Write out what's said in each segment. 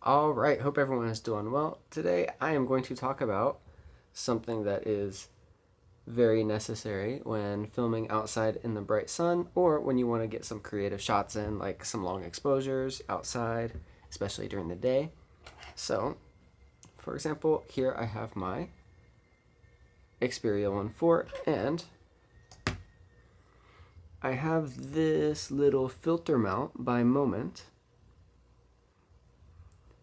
All right, hope everyone is doing well. Today I am going to talk about something that is very necessary when filming outside in the bright sun or when you want to get some creative shots in, like some long exposures outside, especially during the day. So, for example, here I have my Xperia 1.4 and I have this little filter mount by Moment.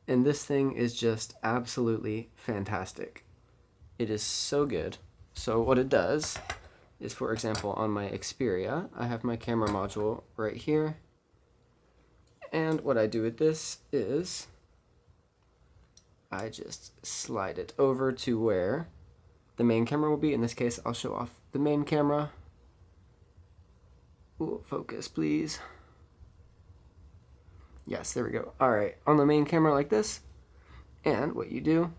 And this thing is just absolutely fantastic. It is so good. So what it does is, for example, on my Xperia, I have my camera module right here. And what I do with this is I just slide it over to where the main camera will be. In this case, I'll show off the main camera. Ooh, focus, please. Yes, there we go. All right, on the main camera like this. And what you do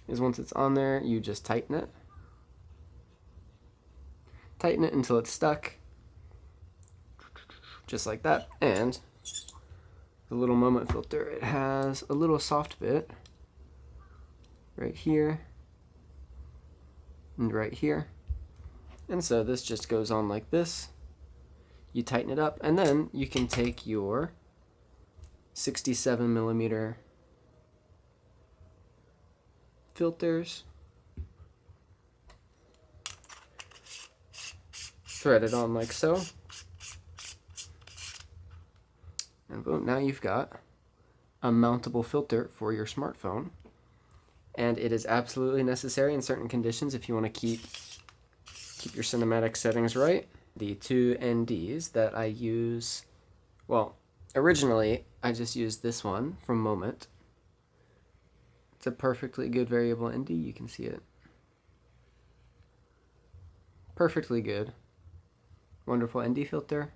is once it's on there, you just tighten it. Tighten it until it's stuck. Just like that. And the little Moment filter, it has a little soft bit right here and right here. And so this just goes on like this. You tighten it up, and then you can take your 67mm filters, thread it on like so, and boom, now you've got a mountable filter for your smartphone. And it is absolutely necessary in certain conditions if you want to keep your cinematic settings right. The two NDs that I use, well, originally I just used this one from Moment. It's a perfectly good variable ND, you can see it. Perfectly good. Wonderful ND filter,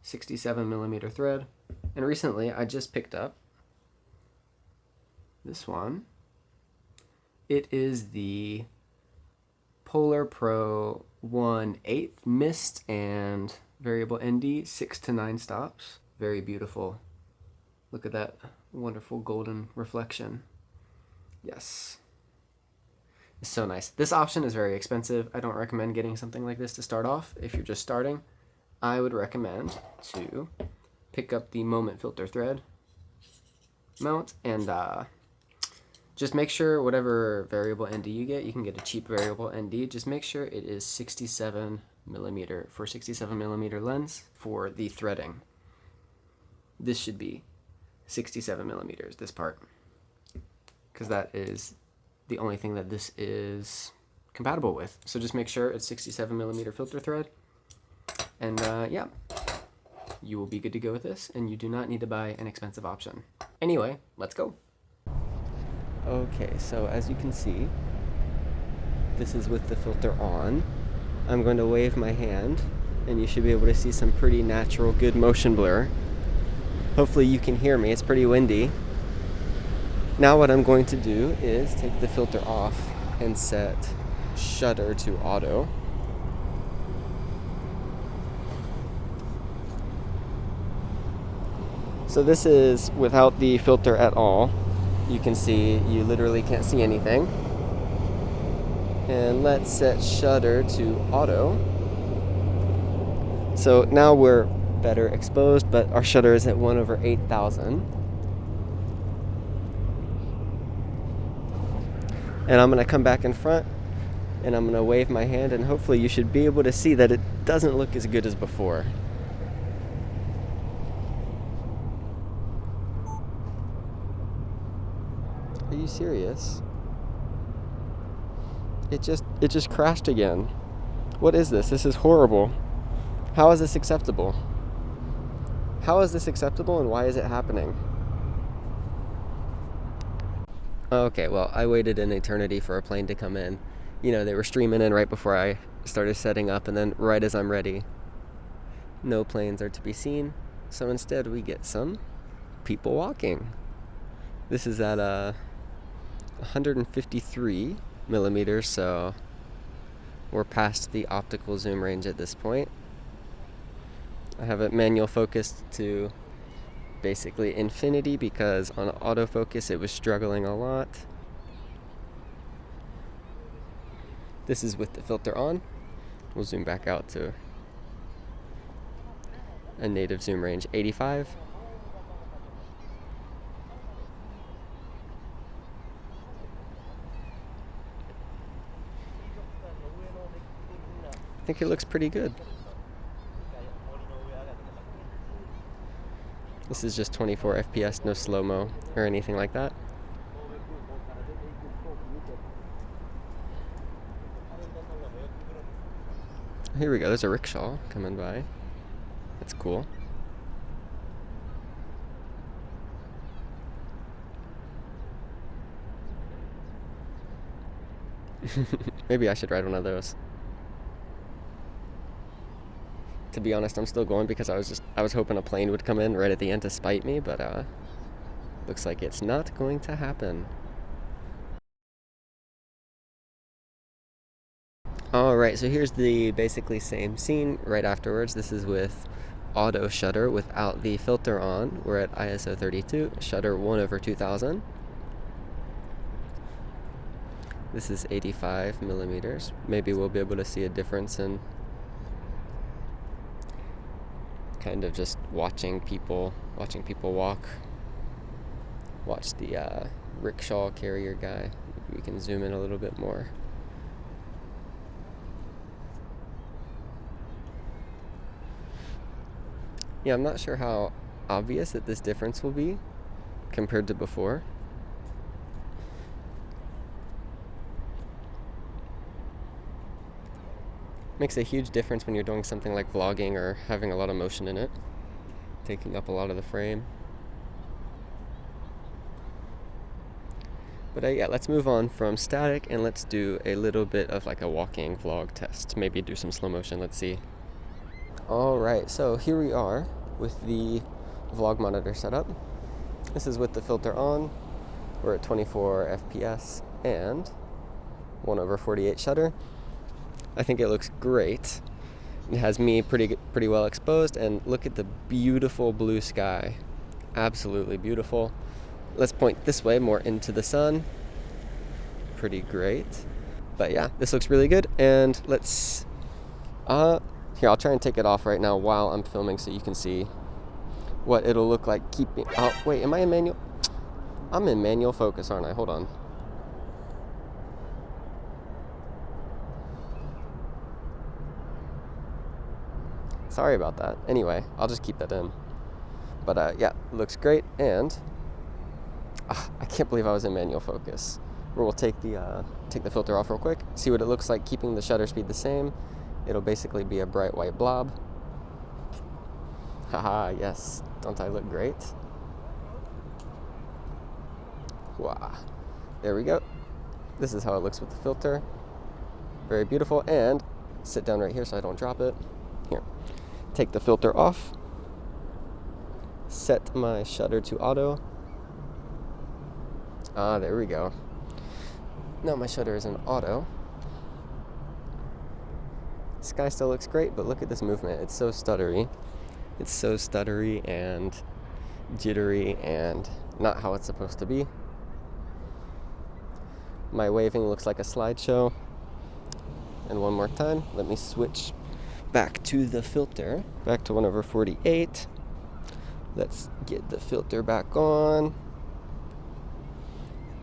67mm thread. And recently I just picked up this one. It is the Polar Pro 1/8 mist and variable ND, 6 to 9 stops. Very beautiful. Look at that wonderful golden reflection. Yes. It's so nice. This option is very expensive. I don't recommend getting something like this to start off. If you're just starting, I would recommend to pick up the Moment filter thread mount and just make sure whatever variable ND you get, you can get a cheap variable ND. Just make sure it is 67mm for 67mm lens for the threading. This should be 67mm, this part, because that is the only thing that this is compatible with. So just make sure it's 67mm filter thread, and yeah, you will be good to go with this, and you do not need to buy an expensive option. Anyway, let's go. Okay, so as you can see, this is with the filter on. I'm going to wave my hand, and you should be able to see some pretty natural, good motion blur. Hopefully you can hear me, it's pretty windy. Now what I'm going to do is take the filter off and set shutter to auto. So this is without the filter at all. You can see, you literally can't see anything. And let's set shutter to auto. So now we're better exposed, but our shutter is at 1/8000. And I'm gonna come back in front and I'm gonna wave my hand, and hopefully you should be able to see that it doesn't look as good as before. Are you serious? It just crashed again. What is this? This is horrible. How is this acceptable? How is this acceptable, and why is it happening? Okay, well, I waited an eternity for a plane to come in. You know, they were streaming in right before I started setting up, and then right as I'm ready, no planes are to be seen. So instead we get some people walking. This is at 153mm, so we're past the optical zoom range at this point. I have it manual focused to basically infinity because on autofocus it was struggling a lot. This is with the filter on. We'll zoom back out to a native zoom range 85. I think it looks pretty good. This is just 24 FPS, no slow-mo or anything like that. Here we go, there's a rickshaw coming by. That's cool. Maybe I should ride one of those. To be honest, I'm still going because I was hoping a plane would come in right at the end to spite me, but looks like it's not going to happen. Alright, so here's the basically same scene right afterwards. This is with auto shutter without the filter on. We're at ISO 32, shutter 1/2000. This is 85 millimeters. Maybe we'll be able to see a difference in kind of just watching people walk. Watch the rickshaw carrier guy. Maybe we can zoom in a little bit more. Yeah, I'm not sure how obvious that this difference will be compared to before. Makes a huge difference when you're doing something like vlogging or having a lot of motion in it, taking up a lot of the frame. But yeah, let's move on from static and let's do a little bit of like a walking vlog test. Maybe do some slow motion, let's see. Alright, so here we are with the vlog monitor setup. This is with the filter on. We're at 24 FPS and 1/48 shutter. I think it looks great. It has me pretty well exposed, and look at the beautiful blue sky. Absolutely beautiful. Let's point this way, more into the sun. Pretty great. But yeah, this looks really good, and let's here, I'll try and take it off right now while I'm filming so you can see what it'll look like keeping. Oh wait, am I in manual? I'm in manual focus, aren't I? Hold on. Sorry about that. Anyway, I'll just keep that in. But yeah, looks great, and I can't believe I was in manual focus. We'll take the filter off real quick, see what it looks like keeping the shutter speed the same. It'll basically be a bright white blob. Haha, yes. Don't I look great? Wow. There we go. This is how it looks with the filter. Very beautiful, and sit down right here so I don't drop it. Here. Take the filter off. Set my shutter to auto. There we go. Now my shutter is in auto. Sky still looks great, but look at this movement. It's so stuttery. It's so stuttery and jittery and not how it's supposed to be. My waving looks like a slideshow. And one more time, let me switch back to the filter, back to 1/48. Let's get the filter back on.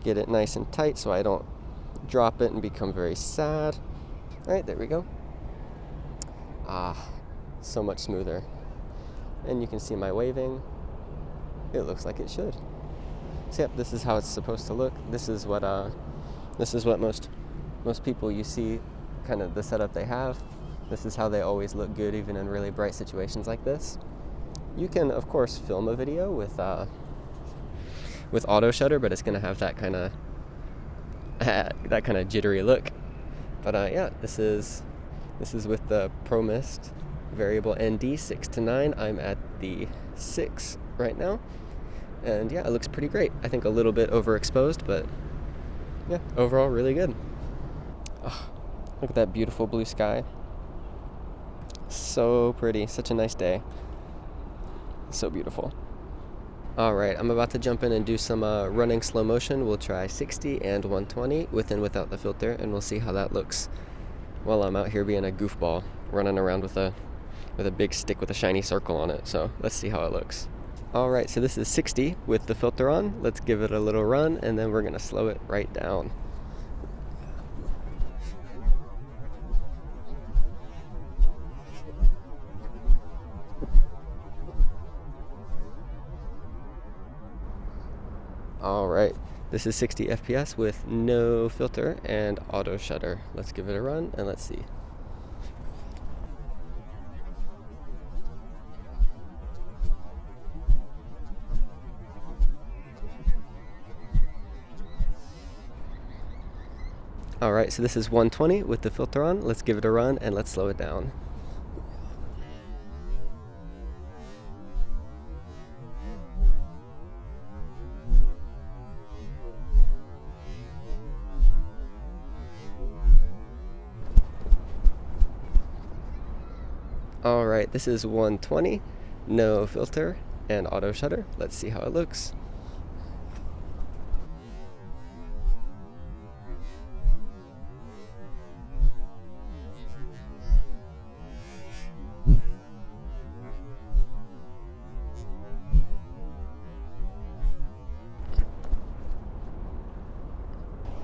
Get it nice and tight so I don't drop it and become very sad. All right, there we go. So much smoother. And you can see my waving. It looks like it should. So yep, this is how it's supposed to look. This is what most people you see, kind of the setup they have. This is how they always look good, even in really bright situations like this. You can, of course, film a video with auto shutter, but it's gonna have that kind of jittery look. But yeah, this is with the Pro Mist variable ND 6 to 9. I'm at the 6 right now, and yeah, it looks pretty great. I think a little bit overexposed, but yeah, overall really good. Look at that beautiful blue sky. So pretty, such a nice day. So beautiful. Alright, I'm about to jump in and do some running slow motion. We'll try 60 and 120 with and without the filter, and we'll see how that looks while I'm out here being a goofball, running around with a big stick with a shiny circle on it. So let's see how it looks. Alright, so this is 60 with the filter on. Let's give it a little run, and then we're going to slow it right down. Alright, this is 60 FPS with no filter and auto shutter. Let's give it a run and let's see. Alright, so this is 120 with the filter on. Let's give it a run and let's slow it down. Alright, this is 120, no filter, and auto shutter. Let's see how it looks.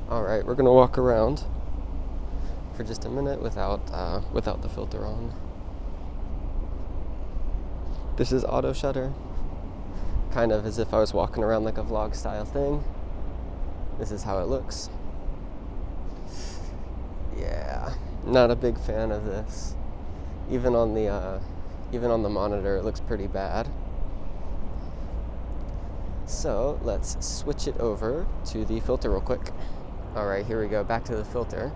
Alright, we're gonna walk around for just a minute without the filter on. This is auto shutter, kind of as if I was walking around like a vlog style thing. This is how it looks. Yeah, not a big fan of this. Even on the monitor, it looks pretty bad. So let's switch it over to the filter real quick. Alright, here we go, back to the filter.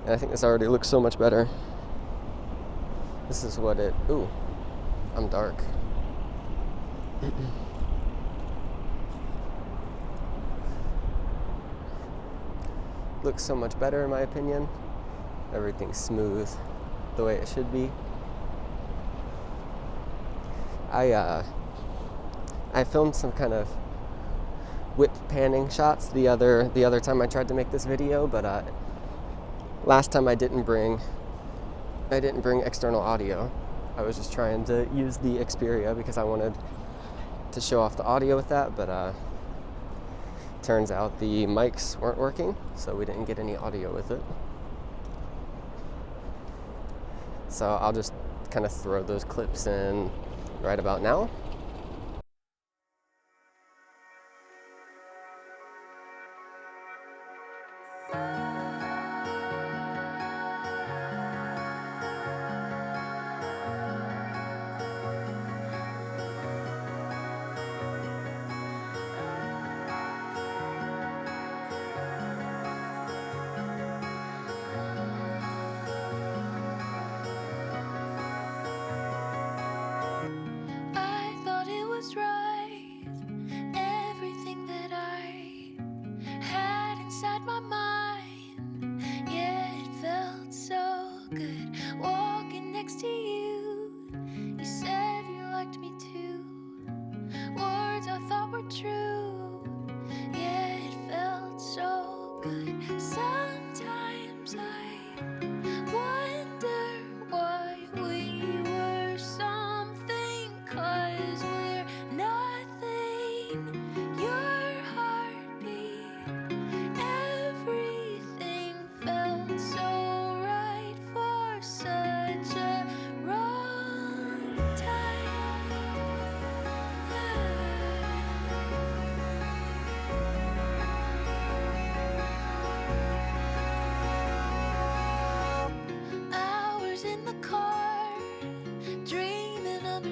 And I think this already looks so much better. This is what it, ooh, I'm dark. Looks so much better in my opinion. Everything's smooth the way it should be. I filmed some kind of whip panning shots the other time I tried to make this video, but last time I didn't bring external audio. I was just trying to use the Xperia because I wanted to show off the audio with that, but turns out the mics weren't working, so we didn't get any audio with it. So I'll just kind of throw those clips in right about now.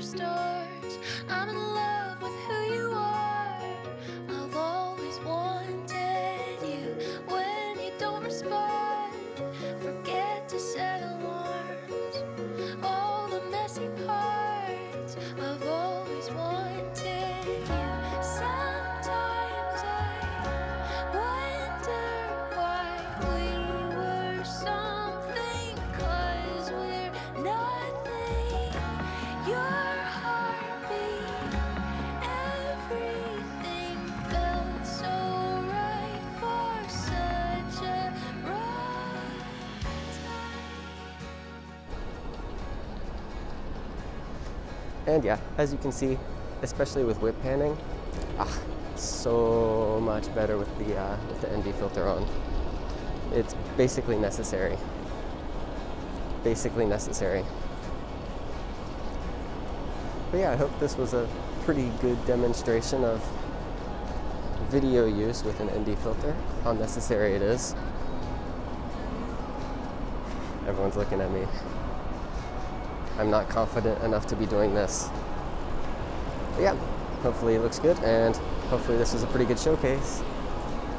Stars. I'm in love with who you are. And yeah, as you can see, especially with whip panning, so much better with the ND filter on. It's basically necessary. Basically necessary. But yeah, I hope this was a pretty good demonstration of video use with an ND filter, how necessary it is. Everyone's looking at me. I'm not confident enough to be doing this. But yeah, hopefully it looks good, and hopefully this was a pretty good showcase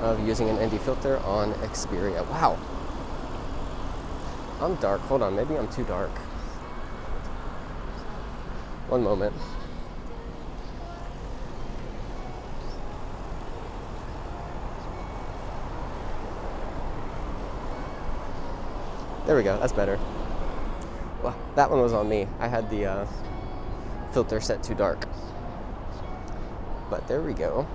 of using an ND filter on Xperia. Wow. I'm dark. Hold on, maybe I'm too dark. One moment. There we go, that's better. Well, that one was on me. I had the filter set too dark. But there we go.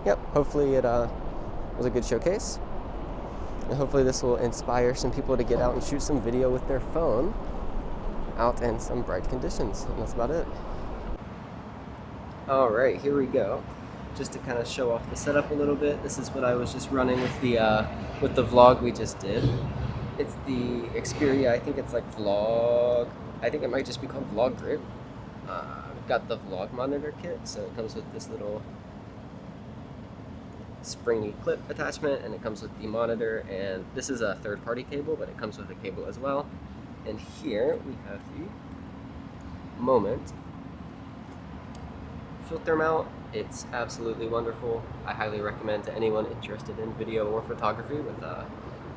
Yep, hopefully it was a good showcase. And hopefully this will inspire some people to get out and shoot some video with their phone out in some bright conditions. And that's about it. All right, here we go. Just to kind of show off the setup a little bit, this is what I was just running with the vlog we just did. It's the Xperia, I think it's like Vlog, I think it might just be called Vlog Grip. We've got the vlog monitor kit, so it comes with this little springy clip attachment, and it comes with the monitor, and this is a third-party cable, but it comes with a cable as well. And here we have the Moment filter mount. It's absolutely wonderful. I highly recommend to anyone interested in video or photography with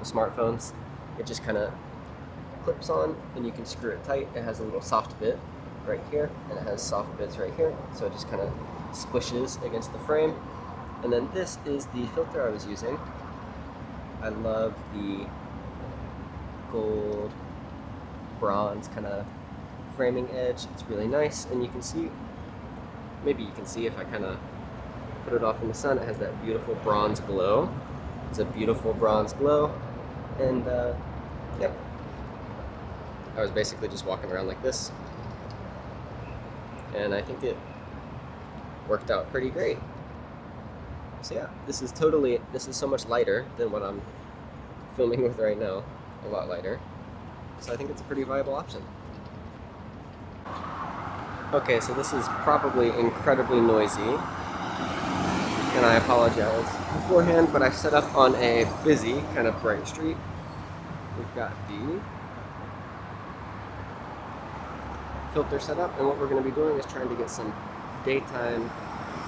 smartphones. It just kind of clips on, and you can screw it tight. It has a little soft bit right here, and it has soft bits right here, so it just kind of squishes against the frame. And then this is the filter I was using. I love the gold bronze kind of framing edge. It's really nice, and you can see, maybe you can see if I kind of put it off in the sun, it has that beautiful bronze glow. It's a beautiful bronze glow, and yep. I was basically just walking around like this, and I think it worked out pretty great. So yeah, this is so much lighter than what I'm filming with right now, a lot lighter. So I think it's a pretty viable option. Okay, so this is probably incredibly noisy, and I apologize beforehand, but I set up on a busy, kind of bright street. We've got the filter set up, and what we're going to be doing is trying to get some daytime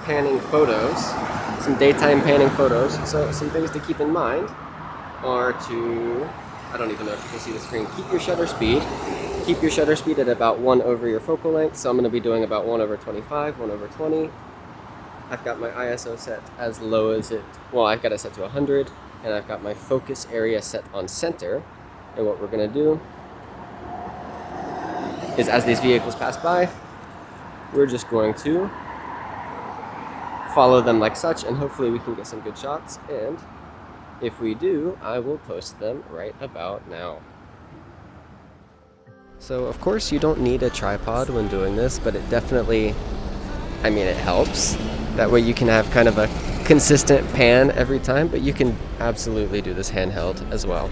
panning photos. So some things to keep in mind are to, I don't even know if you can see the screen, keep your shutter speed. Keep your shutter speed at about 1 over your focal length. So I'm going to be doing about 1 over 25, 1 over 20. I've got my ISO set as low as I've got it set to 100, and I've got my focus area set on center. And what we're going to do is, as these vehicles pass by, we're just going to follow them like such, and hopefully we can get some good shots. And if we do, I will post them right about now. So of course you don't need a tripod when doing this, but it definitely, it helps. That way you can have kind of a consistent pan every time, but you can absolutely do this handheld as well.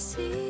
See